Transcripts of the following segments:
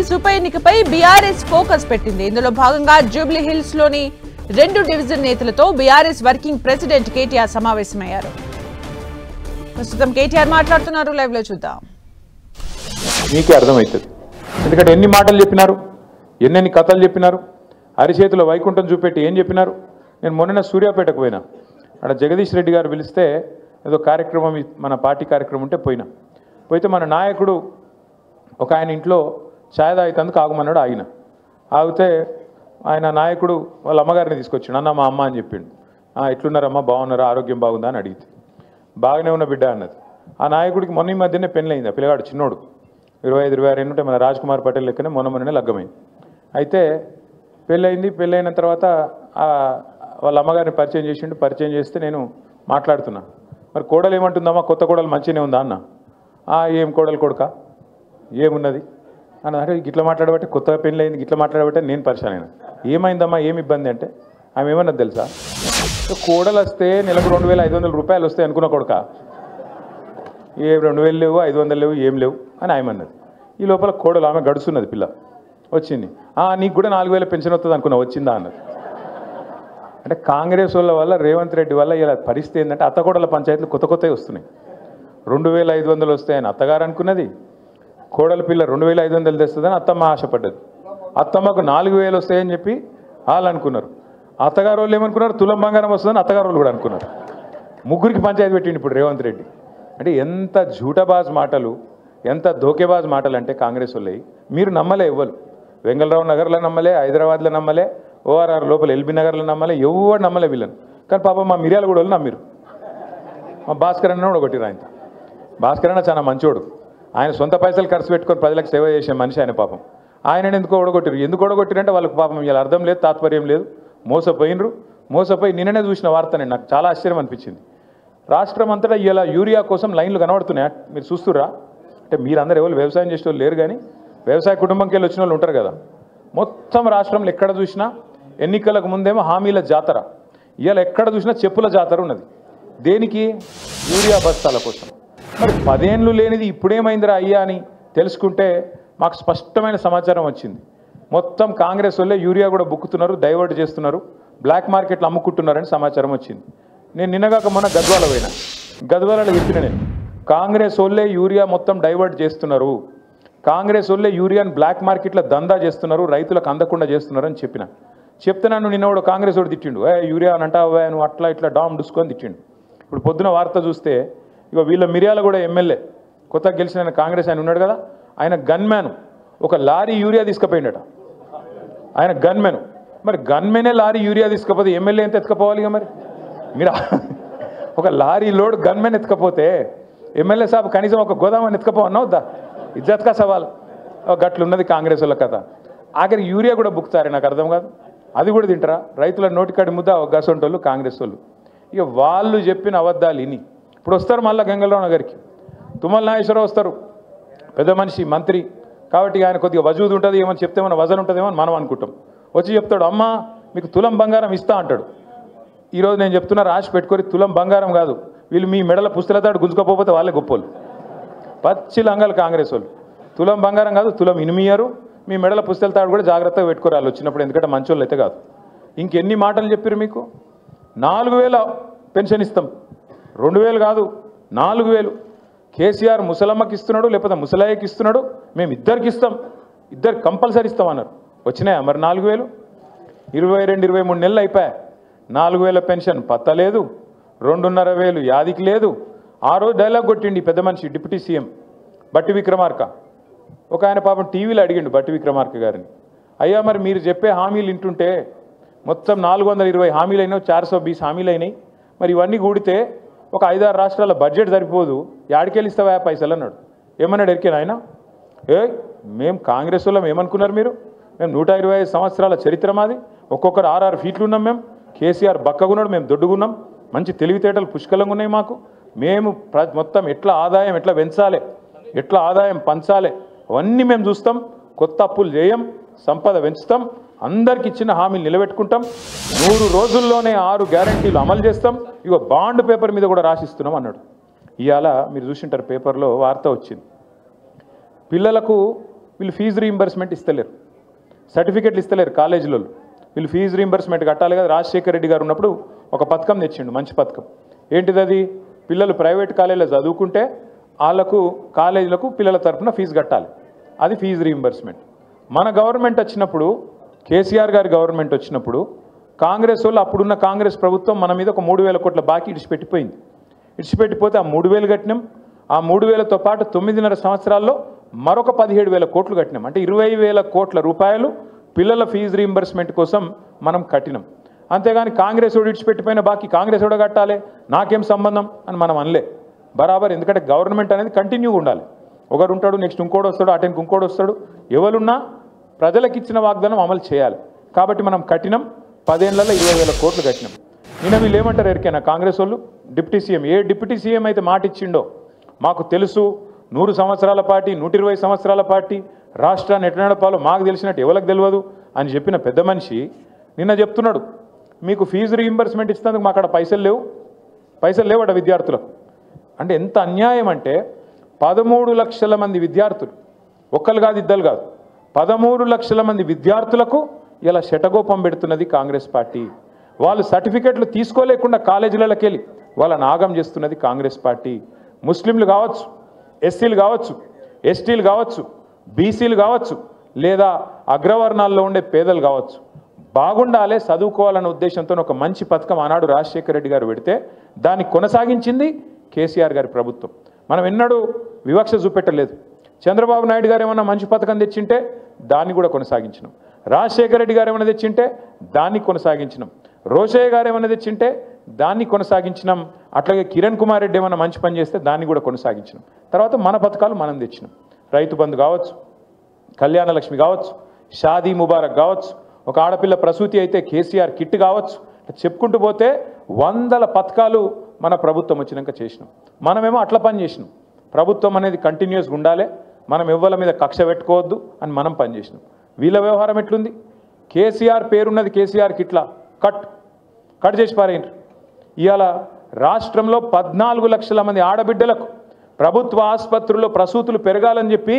Hills ఉప ఎన్నికపై BRS focus పెట్టింది. ఇందులో భాగంగా జూబ్లీ హిల్స్ లోని 2 డివిజన్ నేతలతో బీఆర్ఎస్ వర్కింగ్ ప్రెసిడెంట్ కేటీఆర్ సమావేశమయ్యారు. ప్రస్తుతం కేటీఆర్ మాట్లాడుతున్నారు, లైవ్ లో చూద్దాం. మీకే అర్థమవుతుంది, ఎందుకంటే ఎన్ని మాటలు చెప్పినారు, ఎన్నెన్ని కథలు చెప్పినారు, అరిచేతిలో వైకుంఠం చూపెట్టి ఏం చెప్పినారు. నేను మొన్న సూర్యాపేటకు పోయినా, అక్కడ జగదీష్ రెడ్డి గారు పిలిస్తే ఏదో కార్యక్రమం, మన పార్టీ కార్యక్రమం ఉంటే పోయితే మన నాయకుడు ఒక ఆయన ఇంట్లో ఛాయ్ తాగుతందుకు ఆగమన్నాడు. ఆగితే ఆయన నాయకుడు వాళ్ళ అమ్మగారిని తీసుకొచ్చాడు. అన్న మా అమ్మ అని చెప్పిండు. ఎట్లున్నారమ్మా, బాగున్నారా, ఆరోగ్యం బాగుందా అని అడిగితే బాగానే ఉన్న బిడ్డ అన్నది. ఆ నాయకుడికి మొన్న ఈ మధ్యనే పెళ్ళయింది. ఆ పిల్లగాడు చిన్నోడు 25-26 ఉంటే మన రాజ్ కుమార్ పటేల్ లెక్కనే మొన్ననే లగ్గమైంది. అయితే పెళ్ళైన తర్వాత వాళ్ళ అమ్మగారిని పరిచయం చేసిండు. పరిచయం చేస్తే నేను మాట్లాడుతున్నా, మరి కోడలు ఏమంటుందమ్మా, కొత్త కోడలు మంచిగానే ఉందా అన్న. ఏం కోడలు కొడుక ఏమున్నది అన్న. అంటే గిట్లా మాట్లాడబట్టే, కొత్తగా పెళ్ళి అయింది, గిట్లా మాట్లాడబట్టే నేను పరిచయం అయినా. ఏమైందమ్మా, ఏమి ఇబ్బంది అంటే ఆమె ఏమన్నది తెలుసా, కోడలు వస్తే నెలకు 2500 రూపాయలు వస్తాయి అనుకున్న కొడుక, ఏ 2000 లేవు, 500 లేవు, ఏం లేవు అని ఆమె అన్నది. ఈ లోపల కోడలు ఆమె గడుస్తున్నది, పిల్ల వచ్చింది. నీకు కూడా 4000 పెన్షన్ వస్తుంది అనుకున్నా, వచ్చిందా అన్నది. అంటే కాంగ్రెస్ వాళ్ళ వల్ల, రేవంత్ రెడ్డి వల్ల ఇలా పరిస్థితి ఏంటంటే అత్తకోడల పంచాయతీలు కొత్తవి వస్తున్నాయి. 2500 వస్తాయని అత్తగారు అనుకున్నది, కోడల పిల్ల 2500 తెస్తుందని అత్తమ్మ ఆశపడ్డది. అత్తమ్మకు 4000 వస్తాయని చెప్పి వాళ్ళు అనుకున్నారు. అత్తగారు వాళ్ళు ఏమనుకున్నారు, తులం బంగారం వస్తుందని అత్తగారు వాళ్ళు కూడా అనుకున్నారు. ముగ్గురికి పంచాయతీ పెట్టిండు ఇప్పుడు రేవంత్ రెడ్డి. అంటే ఎంత జూటబాజ్ మాటలు, ఎంత దోకేబాజ్ మాటలు అంటే కాంగ్రెస్ వాళ్ళవి. మీరు నమ్మలే, ఎవ్వరు వెంగళరావు నగర్లో నమ్మలే, హైదరాబాద్లో నమ్మలే, ఓఆర్ఆర్ లోపల ఎల్బీ నగర్లో నమ్మలే, ఎవరు నమ్మలే వీళ్ళని. కానీ పాపం మా మిర్యాల కూడా వాళ్ళు నమ్మిరు. మా భాస్కర్ అన్న కూడా కొట్టిరు. ఆయన భాస్కర్ అన్న చాలా మంచోడు, ఆయన సొంత పైసలు ఖర్చు పెట్టుకొని ప్రజలకు సేవ చేసే మనిషి ఆయన. పాపం ఆయన ఎందుకు ఓడగొట్టిరు, ఎందుకు ఓడగొట్టిరంటే వాళ్ళకి పాపం ఇలా అర్థం లేదు, తాత్పర్యం లేదు, మోసపోయి నిన్ననే చూసిన వార్తనే నాకు చాలా ఆశ్చర్యం అనిపించింది. రాష్ట్రం అంతటా ఇలా యూరియా కోసం లైన్లు కనబడుతున్నాయి, మీరు చూస్తుర్రా? అంటే మీరందరూ ఎవరు వ్యవసాయం చేసే వాళ్ళు లేరు, కానీ వ్యవసాయ కుటుంబంకి వెళ్ళి వచ్చిన వాళ్ళు ఉంటారు కదా. మొత్తం రాష్ట్రంలో ఎక్కడ చూసినా ఎన్నికలకు ముందేమో హామీల జాతర, ఇవాళ ఎక్కడ చూసినా చెప్పుల జాతర ఉన్నది. దేనికి? యూరియా బస్తాల కోసం. మరి 10 ఏళ్ళు లేనిది ఇప్పుడేమైందిరా అయ్యా అని తెలుసుకుంటే మాకు స్పష్టమైన సమాచారం వచ్చింది. మొత్తం కాంగ్రెస్ వాళ్ళే యూరియా కూడా బుక్కుతున్నారు, డైవర్ట్ చేస్తున్నారు, బ్లాక్ మార్కెట్లో అమ్ముకుంటున్నారని సమాచారం వచ్చింది. నేను నిన్నగాక మొన్న గద్వాలలో చెప్పిన, నేను కాంగ్రెస్ వాళ్ళే యూరియా మొత్తం డైవర్ట్ చేస్తున్నారు, కాంగ్రెస్ వాళ్ళే యూరియాని బ్లాక్ మార్కెట్లో దందా చేస్తున్నారు, రైతులకు అందకుండా చేస్తున్నారు అని చెప్తే నన్ను నిన్నవాడు కాంగ్రెస్ వాడు తిట్టిండు. యూరియా అని అంటావా, నువ్వు అట్లా ఇట్లా డామ్ డుసుకొని తిట్టిండు. ఇప్పుడు పొద్దున వార్త చూస్తే ఇక వీళ్ళ మిర్యాల కూడా ఎమ్మెల్యే కొత్తగా గెలిచిన కాంగ్రెస్ ఆయన ఉన్నాడు కదా, ఆయన గన్మ్యాన్ ఒక లారీ యూరియా తీసుకుపోయిండట. ఆయన గన్మెన్. మరి గన్మెనే లారీ యూరియా తీసుకపోతే ఎమ్మెల్యే ఎంత ఎత్తుకపోవాలి? ఇక మరి మీరు ఒక లారీ లోడ్ గన్మెన్ ఎత్తుకపోతే ఎమ్మెల్యే సాబ్ కనీసం ఒక గోదామని ఎత్తుకపోవన్నా వద్దా? ఇజ్జత్ కా సవాల్. గట్లున్నది కాంగ్రెస్ వాళ్ళ కథ. ఆఖరికి యూరియా కూడా బుక్తారే, నాకు అర్థం కాదు. అది కూడా తింటారా? రైతుల నోటికాడి ముద్ద గసంటోళ్ళు కాంగ్రెస్ వాళ్ళు. ఇక వాళ్ళు చెప్పిన అబద్ధాలు ఇని ఇప్పుడు వస్తారు మళ్ళీ గంగలరావు నగర్కి, తుమ్మల నాగేశ్వరరావు వస్తారు, పెద్ద మనిషి మంత్రి కాబట్టి ఆయన కొద్దిగా వజూదు ఉంటుంది, ఏమని చెప్తే మన వజన్ ఉంటుందేమో అని మనం అనుకుంటాం. వచ్చి చెప్తాడు, అమ్మ మీకు తులం బంగారం ఇస్తా అంటాడు. ఈరోజు నేను చెప్తున్నా, రాసి పెట్టుకొని తులం బంగారం కాదు, వీళ్ళు మీ మెడల పుస్తలతాడు గుంజుకోకపోతే వాళ్ళే గొప్పోళ్ళు. పచ్చి లంగాలు కాంగ్రెస్ వాళ్ళు. తులం బంగారం కాదు, తులం ఇనిమియారు, మీ మెడల పుస్తలతాడు కూడా జాగ్రత్తగా పెట్టుకోరు వాళ్ళు వచ్చినప్పుడు, ఎందుకంటే మంచోళ్ళు అయితే కాదు. ఇంకెన్ని మాటలు చెప్పారు మీకు? 4000 పెన్షన్ ఇస్తాం, 2000 కాదు 4000. కేసీఆర్ ముసలమ్మకి ఇస్తున్నాడు, లేకపోతే ముసలాయికి ఇస్తున్నాడు, మేము ఇద్దరికి ఇస్తాం, ఇద్దరు కంపల్సరీ ఇస్తామన్నారు. వచ్చినాయా మరి 4000? 22-23 నెలలు అయిపోయా, 4000 పెన్షన్ పత్తలేదు, 2500 యాదికి లేదు. ఆ రోజు డైలాగ్ కొట్టిండి పెద్ద మనిషి డిప్యూటీ సీఎం బట్టి విక్రమార్క. ఒక ఆయన పాపం టీవీలో అడిగిండు బట్టి విక్రమార్క గారిని, అయ్యా మరి మీరు చెప్పే హామీలు వింటుంటే మొత్తం 420 హామీలు అయినాయి, 420 హామీలు అయినాయి, మరి ఇవన్నీ కూడితే ఒక 5-6 రాష్ట్రాల బడ్జెట్ సరిపోదు, యాడికెళ్ళి ఇస్తావా పైసలు అన్నాడు. ఏమన్నాడు ఎరికేనా ఆయన? మేము కాంగ్రెస్ వాళ్ళం ఏమనుకున్నారు మీరు? మేము 125 సంవత్సరాల చరిత్ర మాది, ఒక్కొక్కరు 6-6 ఫీట్లు ఉన్నాం మేము. కేసీఆర్ బక్కగున్నాడు, మేము దొడ్డుగున్నాం, మంచి తెలివితేటలు పుష్కలంగా ఉన్నాయి మాకు. మేము మొత్తం ఎట్లా ఆదాయం ఎట్లా పెంచాలి, ఎట్లా ఆదాయం పంచాలి అవన్నీ మేము చూస్తాం. కొత్త అప్పులు చేయం, సంపద పెంచుతాం, అందరికి ఇచ్చిన హామీలు నిలబెట్టుకుంటాం, 100 రోజుల్లోనే 6 గ్యారంటీలు అమలు చేస్తాం, ఇగో బాండ్ పేపర్ మీద కూడా రాసిస్తున్నాం అన్నాడు. ఇవాళ మీరు చూసింటారు పేపర్లో వార్త వచ్చింది, పిల్లలకు వీళ్ళు ఫీజు రీయింబర్స్మెంట్ ఇస్తలేరు, సర్టిఫికెట్లు ఇస్తలేరు కాలేజీలో. వీళ్ళు ఫీజు రీయింబర్స్మెంట్ కట్టాలి కదా. రాజశేఖర రెడ్డి గారు ఉన్నప్పుడు ఒక పథకం తెచ్చిండు, మంచి పథకం. ఏంటిది అది? పిల్లలు ప్రైవేట్ కాలేజీలో చదువుకుంటే వాళ్ళకు కాలేజీలకు పిల్లల తరఫున ఫీజు కట్టాలి, అది ఫీజు రీయింబర్స్మెంట్. మన గవర్నమెంట్ వచ్చినప్పుడు, కేసీఆర్ గారి గవర్నమెంట్ వచ్చినప్పుడు కాంగ్రెస్ వాళ్ళు, అప్పుడున్న కాంగ్రెస్ ప్రభుత్వం మన మీద ఒక 3,000 కోట్ల బాకీ ఇడిచిపెట్టిపోయింది. ఇడిచిపెట్టిపోతే ఆ 3,000 కట్టినాం. ఆ 3,000తో పాటు 9.5 సంవత్సరాల్లో మరొక 17,000 కోట్లు కట్టినాం. అంటే 20,000 కోట్ల రూపాయలు పిల్లల ఫీజు రీయింబర్స్మెంట్ కోసం మనం కట్టినాం. అంతేగాని కాంగ్రెస్ వాడు ఇడిచిపెట్టిపోయిన బాకీ కాంగ్రెస్ వాడు కట్టాలి, నాకేం సంబంధం అని మనం అనలే. బరాబర్. ఎందుకంటే గవర్నమెంట్ అనేది కంటిన్యూగా ఉండాలి. ఒకరు ఉంటాడు, నెక్స్ట్ ఇంకోటి వస్తాడు, అటెన్కి ఇంకోటి వస్తాడు. ఎవరున్నా ప్రజలకు ఇచ్చిన వాగ్దానం అమలు చేయాలి. కాబట్టి మనం కట్టినాం. 10 ఏళ్లలో 20,000 కోట్లు కట్టినాం. నిన్న వీళ్ళు ఏమంటారు ఎరికైనా కాంగ్రెస్ వాళ్ళు? డిప్యూటీ సీఎం, ఏ డిప్యూటీ సీఎం అయితే మాట ఇచ్చిండో మాకు తెలుసు, 100 సంవత్సరాల పార్టీ, 120 సంవత్సరాల పార్టీ, రాష్ట్రాన్ని ఎట్లా నడపాలో మాకు తెలిసినట్టు ఎవరికి తెలియదు అని చెప్పిన పెద్ద మనిషి నిన్న చెప్తున్నాడు, మీకు ఫీజు రీయింబర్స్మెంట్ ఇచ్చినందుకు మా అక్కడ పైసలు లేవట విద్యార్థులకు. అంటే ఎంత అన్యాయం అంటే 13 లక్షల మంది విద్యార్థులు, ఒక్కరు కాదు ఇద్దరు కాదు, 13 లక్షల మంది విద్యార్థులకు ఇలా శటగోపం పెడుతున్నది కాంగ్రెస్ పార్టీ. వాళ్ళు సర్టిఫికెట్లు తీసుకోలేకుండా కాలేజీలకి వెళ్ళి వాళ్ళని ఆగం చేస్తున్నది కాంగ్రెస్ పార్టీ. ముస్లింలు కావచ్చు, ఎస్సీలు కావచ్చు, ఎస్టీలు కావచ్చు, బీసీలు కావచ్చు, లేదా అగ్రవర్ణాల్లో ఉండే పేదలు కావచ్చు, బాగుండాలే, చదువుకోవాలనే ఉద్దేశంతో ఒక మంచి పథకం ఆనాడు రాజశేఖర రెడ్డి గారు పెడితే దాన్ని కొనసాగించింది కేసీఆర్ గారి ప్రభుత్వం. మనం ఎన్నడూ వివక్ష చూపెట్టలేదు. చంద్రబాబు నాయుడు గారు ఏమన్నా మంచి పథకం తెచ్చింటే దాన్ని కూడా కొనసాగించినాం. రాజశేఖర రెడ్డి గారు ఏమైనా తెచ్చింటే దాన్ని కొనసాగించినాం. రోషయ్య గారు ఏమైనా తెచ్చింటే దాన్ని కొనసాగించినాం. అట్లాగే కిరణ్ కుమార్ రెడ్డి ఏమైనా మంచి పని చేస్తే దాన్ని కూడా కొనసాగించినాం. తర్వాత మన పథకాలు మనం తెచ్చినాం. రైతు బంధు కావచ్చు, కళ్యాణ లక్ష్మి కావచ్చు, షాదీ ముబారక్ కావచ్చు, ఒక ఆడపిల్ల ప్రసూతి అయితే కేసీఆర్ కిట్ కావచ్చు, చెప్పుకుంటూ పోతే 100 పథకాలు మన ప్రభుత్వం వచ్చినాక చేసినాం. మనమేమో అట్లా పని చేసినాం. ప్రభుత్వం అనేది కంటిన్యూస్గా ఉండాలి, మనం ఎవ్వల మీద కక్ష పెట్టుకోవద్దు అని మనం పనిచేసినాం. వీళ్ళ వ్యవహారం ఎట్లుంది? కేసీఆర్ పేరున్నది, కేసీఆర్ కిట్లా కట్ చేసి పారేయండి. ఇవాళ రాష్ట్రంలో 14 లక్షల మంది ఆడబిడ్డలకు ప్రభుత్వ ఆసుపత్రుల్లో ప్రసూతులు పెరగాలని చెప్పి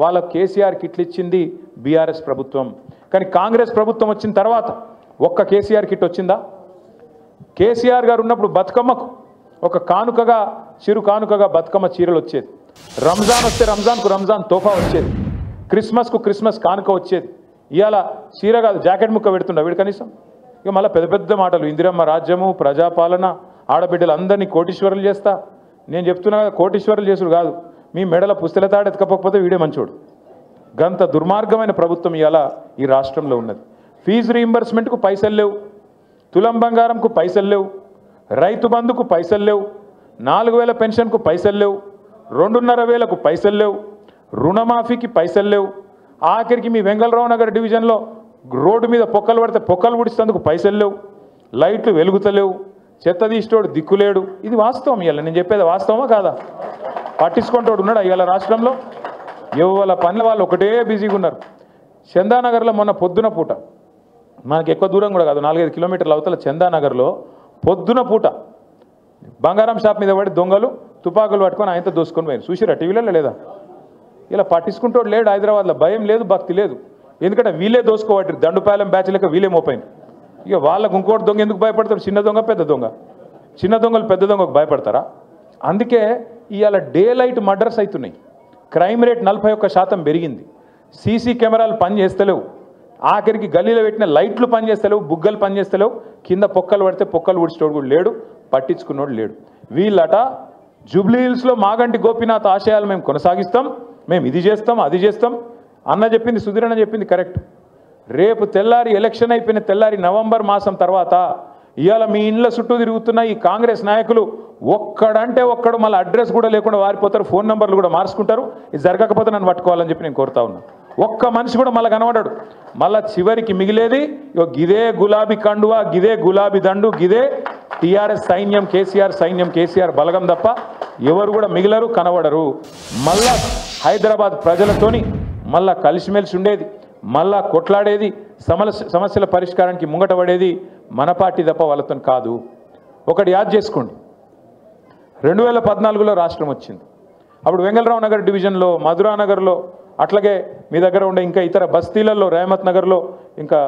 వాళ్ళకు కేసీఆర్ కిట్లు ఇచ్చింది బీఆర్ఎస్ ప్రభుత్వం. కానీ కాంగ్రెస్ ప్రభుత్వం వచ్చిన తర్వాత ఒక్క కేసీఆర్ కిట్ వచ్చిందా? కేసీఆర్ గారు ఉన్నప్పుడు బతుకమ్మకు ఒక కానుకగా, చిరు కానుకగా బతుకమ్మ చీరలు వచ్చేది. రంజాన్ వస్తే రంజాన్కు రంజాన్ తోఫా వచ్చేది. క్రిస్మస్కు క్రిస్మస్ కానుక వచ్చేది. ఇవాళ చీర కాదు, జాకెట్ ముక్క పెడుతుండ వీడు కనీసం. ఇక మళ్ళీ పెద్ద పెద్ద మాటలు, ఇందిరమ్మ రాజ్యము, ప్రజాపాలన, ఆడబిడ్డలు అందరినీ కోటీశ్వరులు చేస్తా. నేను చెప్తున్నా కదా, కోటీశ్వరులు చేసుడు కాదు, మీ మెడల పుస్తల తాడు ఎత్తుకపోతే వీడే మంచోడు. గంత దుర్మార్గమైన ప్రభుత్వం ఇవాళ ఈ రాష్ట్రంలో ఉన్నది. ఫీజు రీయింబర్స్మెంట్కు పైసలు లేవు, తులం బంగారంకు పైసలు లేవు, రైతు బంధుకు పైసలు లేవు, 4,000 పెన్షన్కు పైసలు లేవు, 2,500కు పైసలు లేవు, రుణమాఫీకి పైసలు లేవు. ఆఖరికి మీ వెంగళరావు నగర్ డివిజన్లో రోడ్డు మీద పొక్కలు పడితే పొక్కలు పుడిచేందుకు పైసలు లేవు, లైట్లు వెలుగుతలేవు, చెత్త తీసేటోడు దిక్కులేడు. ఇది వాస్తవం. ఇవాళ నేను చెప్పేది వాస్తవమా కాదా? పట్టించుకుంటోడు ఉన్నాడా ఇవాళ రాష్ట్రంలో? ఎవరి పనుల వాళ్ళు ఒకటే బిజీగా ఉన్నారు. చందానగర్లో మొన్న పొద్దున పూట, మనకి ఎక్కువ దూరం కూడా కాదు, 4-5 కిలోమీటర్ల అవతల చందానగర్లో పొద్దున పూట బంగారం షాప్ మీద పడి దొంగలు తుపాకులు పట్టుకొని ఆయనతో దోసుకొని పోయారు. చూసిరా టీవీలలో లేదా? ఇలా పట్టించుకుంటోడు లేడు హైదరాబాద్లో. భయం లేదు, భక్తి లేదు. ఎందుకంటే వీళ్ళే దోసుకోబట్టారు, దండుపాలెం బ్యాచ్ లెక్క వీళ్ళే మోపోయింది. ఇక వాళ్ళకు ఇంకోటి దొంగ ఎందుకు భయపడతారు? చిన్న దొంగ పెద్ద దొంగ, చిన్న దొంగలు పెద్ద దొంగకు భయపడతారా? అందుకే ఇవాళ డే లైట్ మర్డర్స్ అవుతున్నాయి. క్రైమ్ రేట్ 41% పెరిగింది. సీసీ కెమెరాలు పనిచేస్తలేవు. ఆఖరికి గల్లీలో పెట్టిన లైట్లు పనిచేస్తలేవు, బుగ్గలు పనిచేస్తలేవు. కింద పొక్కలు పడితే పొక్కలు ఊడ్చేటోడు కూడా లేడు, పట్టించుకున్నోడు లేడు. వీళ్ళట జూబ్లీ హిల్స్లో మాగంటి గోపీనాథ్ ఆశయాలు మేము కొనసాగిస్తాం, మేము ఇది చేస్తాం, అది చేస్తాం అన్న చెప్పింది, సుధీరన్న చెప్పింది కరెక్ట్. రేపు తెల్లారి ఎలక్షన్ అయిపోయిన తెల్లారి నవంబర్ మాసం తర్వాత ఇవాళ మీ ఇండ్ల చుట్టూ తిరుగుతున్న ఈ కాంగ్రెస్ నాయకులు ఒక్కడంటే ఒక్కడు మళ్ళీ అడ్రస్ కూడా లేకుండా వారిపోతారు, ఫోన్ నెంబర్లు కూడా మార్చుకుంటారు. ఇది జరగకపోతే నన్ను పట్టుకోవాలని చెప్పి నేను కోరుతా ఉన్నా. ఒక్క మనిషి కూడా మళ్ళీ కనబడాడు. మళ్ళా చివరికి మిగిలేది గిదే గులాబీ కండువా, గిదే గులాబీ దండు, గిదే టీఆర్ఎస్ సైన్యం, కేసీఆర్ సైన్యం, కేసీఆర్ బలగం తప్ప ఎవరు కూడా మిగిలరు, కనబడరు. మళ్ళా హైదరాబాద్ ప్రజలతోని మళ్ళా కలిసిమెలిసి ఉండేది, మళ్ళా కొట్లాడేది, సమస్యల పరిష్కారానికి ముంగట పడేది మన పార్టీ తప్ప వాళ్ళతో కాదు. ఒకటి యాద్ చేసుకోండి, 2014లో రాష్ట్రం వచ్చింది. అప్పుడు వెంగళరావు నగర్ డివిజన్లో, మధురా నగర్లో, అట్లాగే మీ దగ్గర ఉండే ఇంకా ఇతర బస్తీలలో, రేమత్ నగర్లో, ఇంకా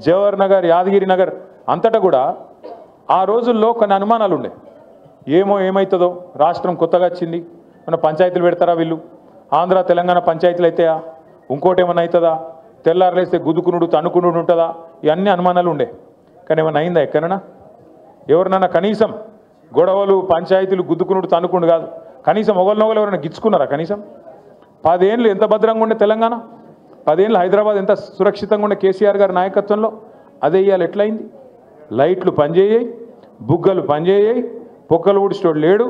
జవహర్ నగర్, యాదగిరి నగర్ అంతటా కూడా ఆ రోజుల్లో కొన్ని అనుమానాలు ఉండే. ఏమవుతుందో, రాష్ట్రం కొత్తగా వచ్చింది, మన పంచాయతీలు పెడతారా వీళ్ళు, ఆంధ్ర తెలంగాణ పంచాయతీలు అయితాయా, ఇంకోటి ఏమన్నా అవుతుందా, తెల్లారులేస్తే గుద్దుకునుడు తన్నుకునుడు ఉంటుందా, ఇవన్నీ అనుమానాలు ఉండే. కానీ ఏమన్నా అయిందా ఎక్కడన్నా? ఎవరినన్నా కనీసం గొడవలు, పంచాయతీలు, గుద్దుకునుడు తన్నుకుండు కాదు, కనీసం ఒకరినొకరు ఎవరైనా గిచ్చుకున్నారా? కనీసం 10 ఏళ్ళు ఎంత భద్రంగా ఉండే తెలంగాణ, 10 ఏళ్ళు హైదరాబాద్ ఎంత సురక్షితంగా ఉండే కేసీఆర్ గారి నాయకత్వంలో, అదే ఇవాళ ఎట్లయింది? లైట్లు పనిచేయాయి, బుగ్గలు పనిచేయాయి, పొక్కలు ఊడిస్టోడు లేడు,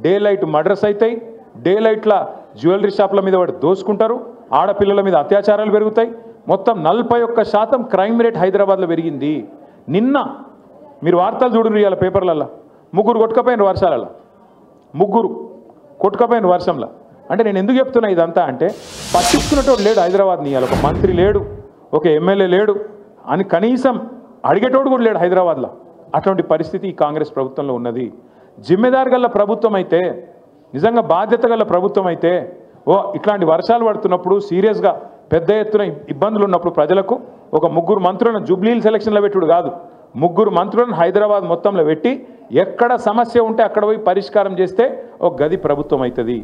డే లైట్ మర్డర్స్ అవుతాయి, డే లైట్ల జ్యువెలరీ షాప్ల మీద వాడు దోసుకుంటారు, ఆడపిల్లల మీద అత్యాచారాలు పెరుగుతాయి. మొత్తం 41% క్రైమ్ రేట్ హైదరాబాద్లో పెరిగింది. నిన్న మీరు వార్తలు చూడండి, ఇవాళ పేపర్లలో 3 కొట్టుకపోయిన వర్షాలలో, 3 కొట్టుకపోయిన వర్షంలో. అంటే నేను ఎందుకు చెప్తున్నా ఇదంతా అంటే, పట్టించుకునేటోడు లేడు హైదరాబాద్ని. ఇవాళ ఒక మంత్రి లేడు, ఒక ఎమ్మెల్యే లేడు అని కనీసం అడిగేటోడు కూడా లేడు హైదరాబాద్లో. అటువంటి పరిస్థితి ఈ కాంగ్రెస్ ప్రభుత్వంలో ఉన్నది. జిమ్మెదారు గల ప్రభుత్వం అయితే, నిజంగా బాధ్యత గల ప్రభుత్వం అయితే, ఇట్లాంటి వర్షాలు పడుతున్నప్పుడు సీరియస్గా పెద్ద ఎత్తున ఇబ్బందులు ఉన్నప్పుడు ప్రజలకు ఒక 3 మంత్రులను జూబ్లీహిల్స్ ఎలక్షన్లో పెట్టుడు కాదు, 3 మంత్రులను హైదరాబాద్ మొత్తంలో పెట్టి ఎక్కడ సమస్య ఉంటే అక్కడ పోయి పరిష్కారం చేస్తే ఒక గది ప్రభుత్వం అవుతుంది.